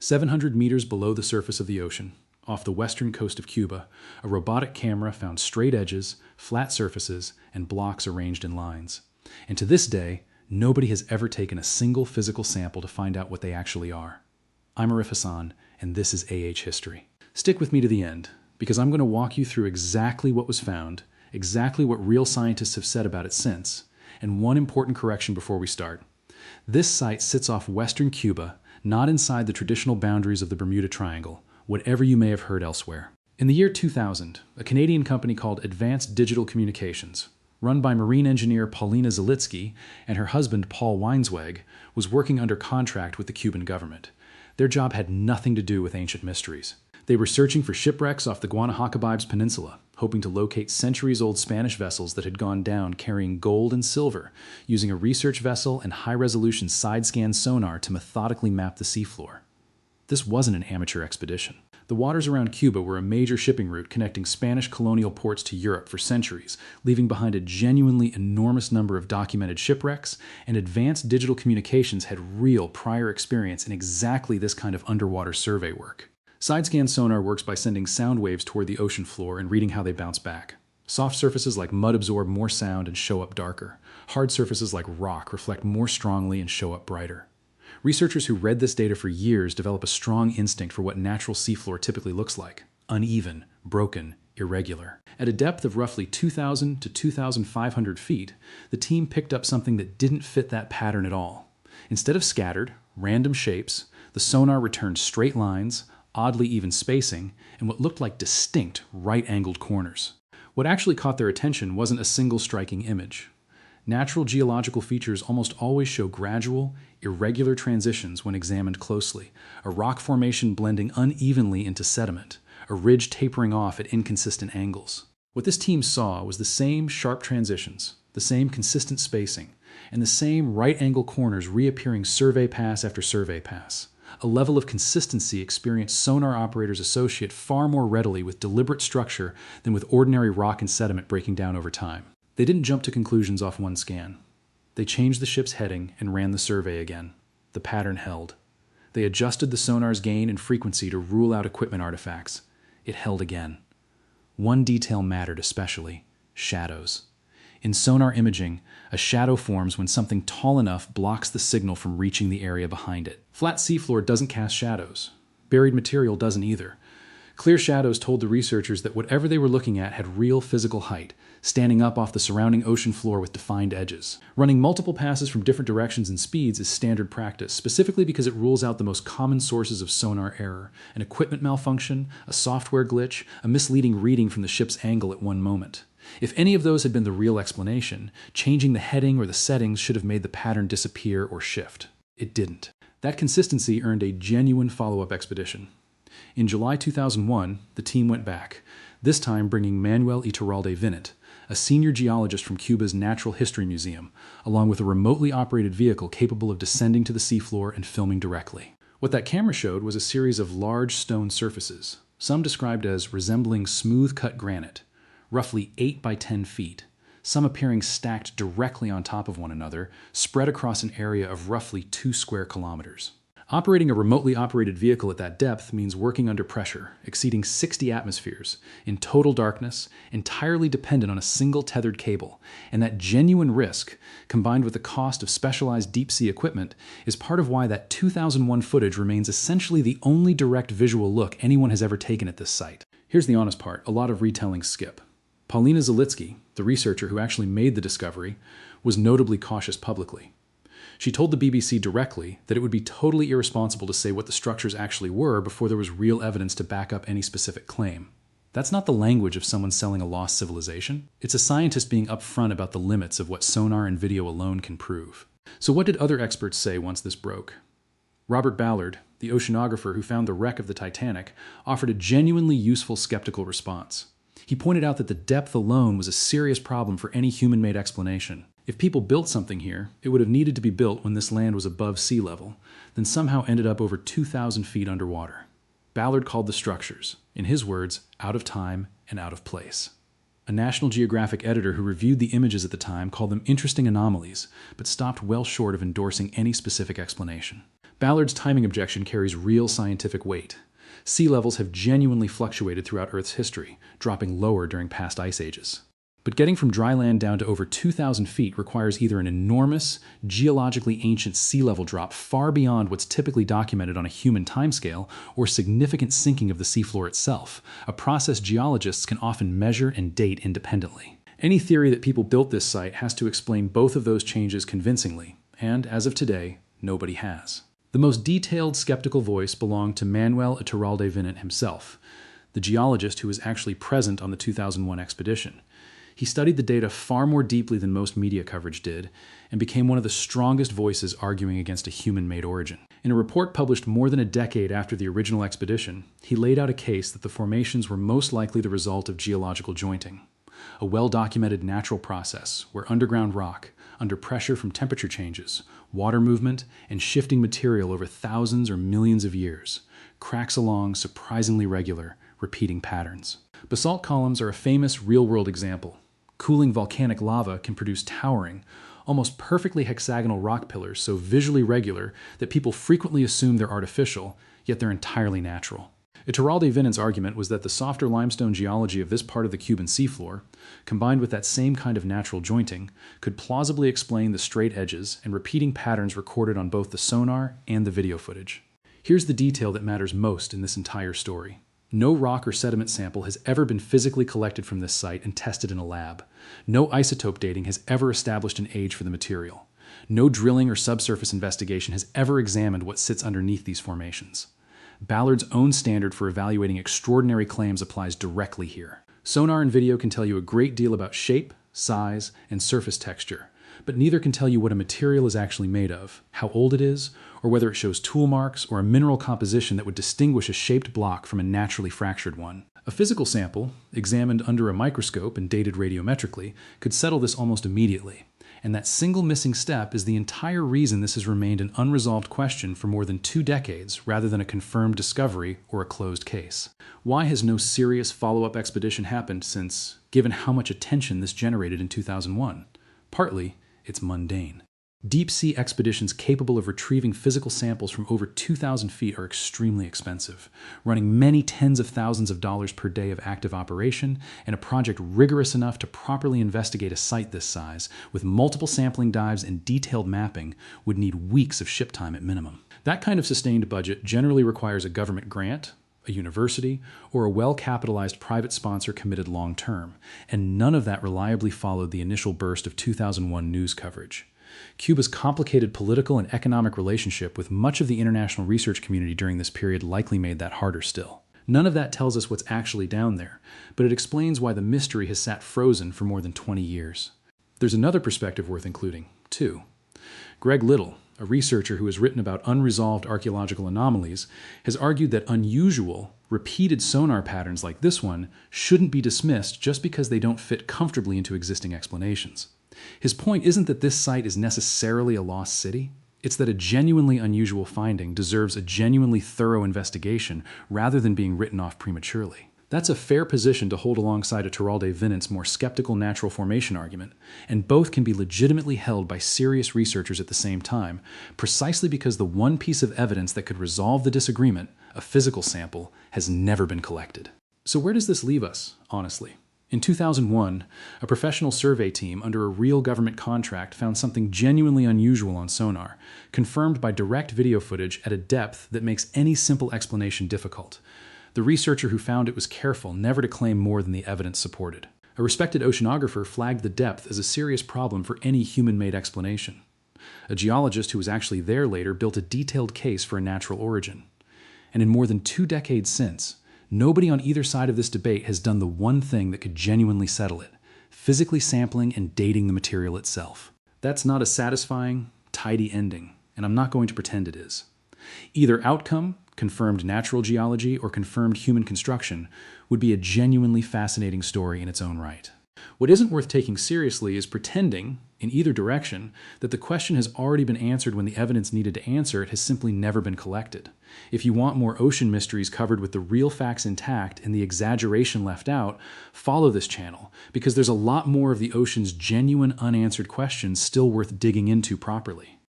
700 meters below the surface of the ocean, off the western coast of Cuba, a robotic camera found straight edges, flat surfaces, and blocks arranged in lines. And to this day, nobody has ever taken a single physical sample to find out what they actually are. I'm Arif Hassan, and this is AH History. Stick with me to the end, because I'm going to walk you through exactly what was found, exactly what real scientists have said about it since, and one important correction before we start. This site sits off western Cuba, not inside the traditional boundaries of the Bermuda Triangle, whatever you may have heard elsewhere. In the year 2000, a Canadian company called Advanced Digital Communications, run by marine engineer Paulina Zelitsky and her husband Paul Weinsweg, was working under contract with the Cuban government. Their job had nothing to do with ancient mysteries. They were searching for shipwrecks off the Guanahacaibes Peninsula, hoping to locate centuries-old Spanish vessels that had gone down carrying gold and silver, using a research vessel and high-resolution side-scan sonar to methodically map the seafloor. This wasn't an amateur expedition. The waters around Cuba were a major shipping route connecting Spanish colonial ports to Europe for centuries, leaving behind a genuinely enormous number of documented shipwrecks, and Advanced Digital Communications had real prior experience in exactly this kind of underwater survey work. Side-scan sonar works by sending sound waves toward the ocean floor and reading how they bounce back. Soft surfaces like mud absorb more sound and show up darker. Hard surfaces like rock reflect more strongly and show up brighter. Researchers who read this data for years develop a strong instinct for what natural seafloor typically looks like: uneven, broken, irregular. At a depth of roughly 2,000 to 2,500 feet, the team picked up something that didn't fit that pattern at all. Instead of scattered, random shapes, the sonar returned straight lines, oddly even spacing, and what looked like distinct right-angled corners. What actually caught their attention wasn't a single striking image. Natural geological features almost always show gradual, irregular transitions when examined closely, a rock formation blending unevenly into sediment, a ridge tapering off at inconsistent angles. What this team saw was the same sharp transitions, the same consistent spacing, and the same right-angle corners reappearing survey pass after survey pass. A level of consistency experienced sonar operators associate far more readily with deliberate structure than with ordinary rock and sediment breaking down over time. They didn't jump to conclusions off one scan. They changed the ship's heading and ran the survey again. The pattern held. They adjusted the sonar's gain and frequency to rule out equipment artifacts. It held again. One detail mattered especially: shadows. In sonar imaging, a shadow forms when something tall enough blocks the signal from reaching the area behind it. Flat seafloor doesn't cast shadows. Buried material doesn't either. Clear shadows told the researchers that whatever they were looking at had real physical height, standing up off the surrounding ocean floor with defined edges. Running multiple passes from different directions and speeds is standard practice, specifically because it rules out the most common sources of sonar error: an equipment malfunction, a software glitch, a misleading reading from the ship's angle at one moment. If any of those had been the real explanation, changing the heading or the settings should have made the pattern disappear or shift. It didn't. That consistency earned a genuine follow-up expedition. In July 2001, the team went back, this time bringing Manuel Iturralde Vinent, a senior geologist from Cuba's Natural History Museum, along with a remotely operated vehicle capable of descending to the seafloor and filming directly. What that camera showed was a series of large stone surfaces, some described as resembling smooth-cut granite, roughly 8 by 10 feet, some appearing stacked directly on top of one another, spread across an area of roughly 2 square kilometers. Operating a remotely operated vehicle at that depth means working under pressure, exceeding 60 atmospheres, in total darkness, entirely dependent on a single tethered cable, and that genuine risk, combined with the cost of specialized deep-sea equipment, is part of why that 2001 footage remains essentially the only direct visual look anyone has ever taken at this site. Here's the honest part: a lot of retellings skip. Paulina Zelitsky, the researcher who actually made the discovery, was notably cautious publicly. She told the BBC directly that it would be totally irresponsible to say what the structures actually were before there was real evidence to back up any specific claim. That's not the language of someone selling a lost civilization. It's a scientist being upfront about the limits of what sonar and video alone can prove. So what did other experts say once this broke? Robert Ballard, the oceanographer who found the wreck of the Titanic, offered a genuinely useful skeptical response. He pointed out that the depth alone was a serious problem for any human-made explanation. If people built something here, it would have needed to be built when this land was above sea level, then somehow ended up over 2,000 feet underwater. Ballard called the structures, in his words, out of time and out of place. A National Geographic editor who reviewed the images at the time called them interesting anomalies, but stopped well short of endorsing any specific explanation. Ballard's timing objection carries real scientific weight. Sea levels have genuinely fluctuated throughout Earth's history, dropping lower during past ice ages. But getting from dry land down to over 2,000 feet requires either an enormous, geologically ancient sea level drop far beyond what's typically documented on a human timescale, or significant sinking of the seafloor itself, a process geologists can often measure and date independently. Any theory that people built this site has to explain both of those changes convincingly, and as of today, nobody has. The most detailed skeptical voice belonged to Manuel Iturralde Vinent himself, the geologist who was actually present on the 2001 expedition. He studied the data far more deeply than most media coverage did, and became one of the strongest voices arguing against a human-made origin. In a report published more than a decade after the original expedition, he laid out a case that the formations were most likely the result of geological jointing, a well-documented natural process where underground rock, under pressure from temperature changes, water movement, and shifting material over thousands or millions of years, cracks along surprisingly regular, repeating patterns. Basalt columns are a famous real-world example. Cooling volcanic lava can produce towering, almost perfectly hexagonal rock pillars so visually regular that people frequently assume they're artificial, yet they're entirely natural. Iturralde Vinent's argument was that the softer limestone geology of this part of the Cuban seafloor, combined with that same kind of natural jointing, could plausibly explain the straight edges and repeating patterns recorded on both the sonar and the video footage. Here's the detail that matters most in this entire story. No rock or sediment sample has ever been physically collected from this site and tested in a lab. No isotope dating has ever established an age for the material. No drilling or subsurface investigation has ever examined what sits underneath these formations. Ballard's own standard for evaluating extraordinary claims applies directly here. Sonar and video can tell you a great deal about shape, size, and surface texture, but neither can tell you what a material is actually made of, how old it is, or whether it shows tool marks or a mineral composition that would distinguish a shaped block from a naturally fractured one. A physical sample, examined under a microscope and dated radiometrically, could settle this almost immediately. And that single missing step is the entire reason this has remained an unresolved question for more than 2 decades rather than a confirmed discovery or a closed case. Why has no serious follow-up expedition happened since, given how much attention this generated in 2001? Partly, it's mundane. Deep-sea expeditions capable of retrieving physical samples from over 2,000 feet are extremely expensive, running many tens of thousands of dollars per day of active operation, and a project rigorous enough to properly investigate a site this size, with multiple sampling dives and detailed mapping, would need weeks of ship time at minimum. That kind of sustained budget generally requires a government grant, a university, or a well-capitalized private sponsor committed long-term, and none of that reliably followed the initial burst of 2001 news coverage. Cuba's complicated political and economic relationship with much of the international research community during this period likely made that harder still. None of that tells us what's actually down there, but it explains why the mystery has sat frozen for more than 20 years. There's another perspective worth including, too. Greg Little, a researcher who has written about unresolved archaeological anomalies, has argued that unusual, repeated sonar patterns like this one shouldn't be dismissed just because they don't fit comfortably into existing explanations. His point isn't that this site is necessarily a lost city. It's that a genuinely unusual finding deserves a genuinely thorough investigation rather than being written off prematurely. That's a fair position to hold alongside Iturralde Vinent's more skeptical natural formation argument, and both can be legitimately held by serious researchers at the same time, precisely because the one piece of evidence that could resolve the disagreement, a physical sample, has never been collected. So where does this leave us, honestly? In 2001, a professional survey team under a real government contract found something genuinely unusual on sonar, confirmed by direct video footage at a depth that makes any simple explanation difficult. The researcher who found it was careful never to claim more than the evidence supported. A respected oceanographer flagged the depth as a serious problem for any human-made explanation. A geologist who was actually there later built a detailed case for a natural origin. And in more than 2 decades since, nobody on either side of this debate has done the one thing that could genuinely settle it: physically sampling and dating the material itself. That's not a satisfying, tidy ending, and I'm not going to pretend it is. Either outcome, confirmed natural geology or confirmed human construction, would be a genuinely fascinating story in its own right. What isn't worth taking seriously is pretending, in either direction, that the question has already been answered when the evidence needed to answer it has simply never been collected. If you want more ocean mysteries covered with the real facts intact and the exaggeration left out, follow this channel, because there's a lot more of the ocean's genuine unanswered questions still worth digging into properly.